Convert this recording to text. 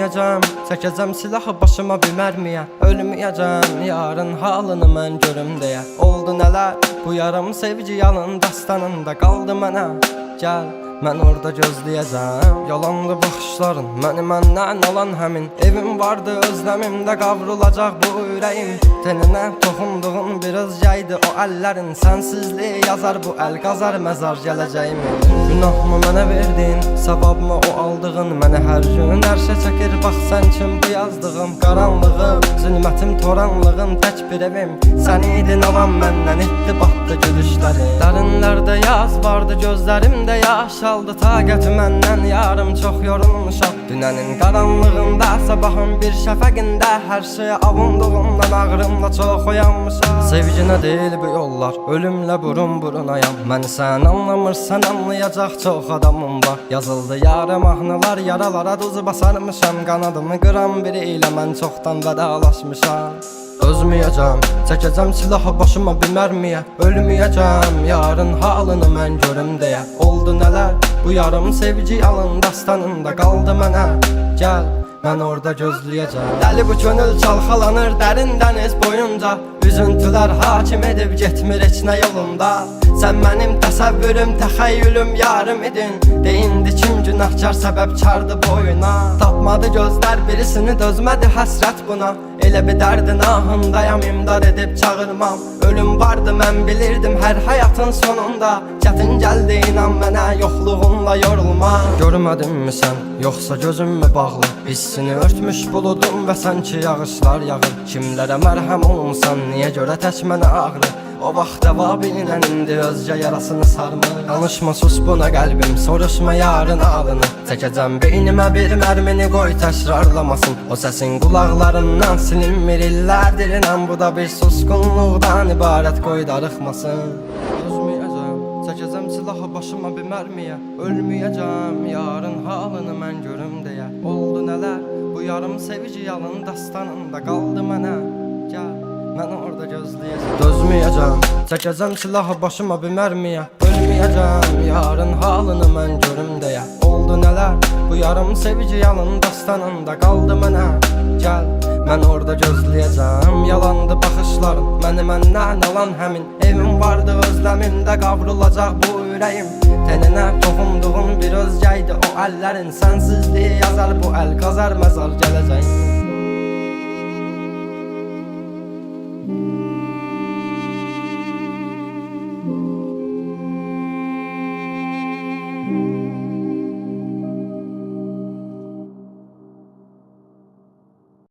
Ölməyəcəm, çəkəcəm silahı başıma bir mərmiyə. Ölməyəcəm, yarın halını mən görüm deyə. Oldu nələr, bu yarım sevgi yalın dastanında qaldı mənə. Gəl, mən orada gözləyəcəm. Yalandı baxışların, məni məndən alan həmin. Evim vardı, özləmimdə qavrulacaq bu ürəyim. Teninə toxunduğun bir özgəydi o əllərin. Sənsizliyi yazar bu əl, qazar məzar gələcəyimin. Günahımı mənə verdin, savabımı o aldığın. Məni hər gün ərşə çəkir, bax sən kim bu yazdığım. Qaranlığım, zülmətim, toranlığım, tək bir evim. Sən idin alan məndən, etdi batdı gülüşlərim. Dərinlərdə yaz vardı, gözlərimdə yaş aldı. Taqəti məndən yarım çox yorulmuşam. Dünənin qaranlığında, sabahın bir şəfəqində. Hər şeyə avunduğumdan ağrımla çox oyanmışam. Sevginə deyil bu yollar, ölümlə burun burunayam. Məni sən anlamırsan, anlayacaq çox adamım var. Yazıldı yarım mahnılar, yaralara duz basarmışam. Qanadımı qıran biri ilə mən çoxdan vedalaşmışam. Özməyəcəm, çəkəcəm silahı başıma bir mərmiyə. Ölməyəcəm, yarın halını mən görüm deyə. Oldu nələr, bu yarım sevgi yalın dastanında qaldı mənə. Gəl, mən orada gözləyəcəm. Dəli bu könül çalxalanır dərin dəniz boyunca. Üzüntülər hakim edib getmir heç nə yolunda. Sən mənim təsəvvürüm, təxəyyülüm, yarım idin. Deyindi kim günahkar səbəbkardı boyuna. Tapmadı gözlər birisini, dözmədi həsrət buna. Elə bir dərdin ahındayam, imdad edib çağırmam. Ölüm vardı mən bilirdim hər həyatın sonunda. Çətin gəldi inan mənə, yoxluğunla yorulma. Görmədinmi sən, yoxsa gözüm mü bağlı? Hissini örtmüş buludum və sanki yağışlar yağır. Kimlərə mərhəm olmuşsan, niyə görə tək mənə ağrı? O vaxt cavabinlə indi özcə yarasını sarmır. Danışma sus buna qəlbim, soruşma yarın ağlını. Çəkəcəm beynimə bir mərmini, qoy təkrarlamasın. O səsin qulaqlarından silinmir illərdir inan. Bu da bir susqunluqdan ibarət, qoy darıxmasın. Özməyəcəm, çəkəcəm silahı başıma bir mərmiyə. Ölməyəcəm, yarın halını mən görüm deyə. Oldu nələr, bu yarım sevgi yalın dastanında qaldı mənə. Gəl, mən orada gözləyəcəm. Dözməyəcəm, çəkəcəm silahı başıma bir mərmiyə. Ölməyəcəm, yarın halını mən görüm deyə. Oldu nələr, bu yarım sevgi yalın dastanında qaldı mənə. Gəl, mən orada gözləyəcəm. Yalandı baxışların, məni məndən alan həmin. Evim vardı, özləmimdə qavrulacaq bu ürəyim. Teninə toxunduğun bir özgəydi o əllərin. Sənsizliyi yazar bu əl, qazar məzar gələcəyin.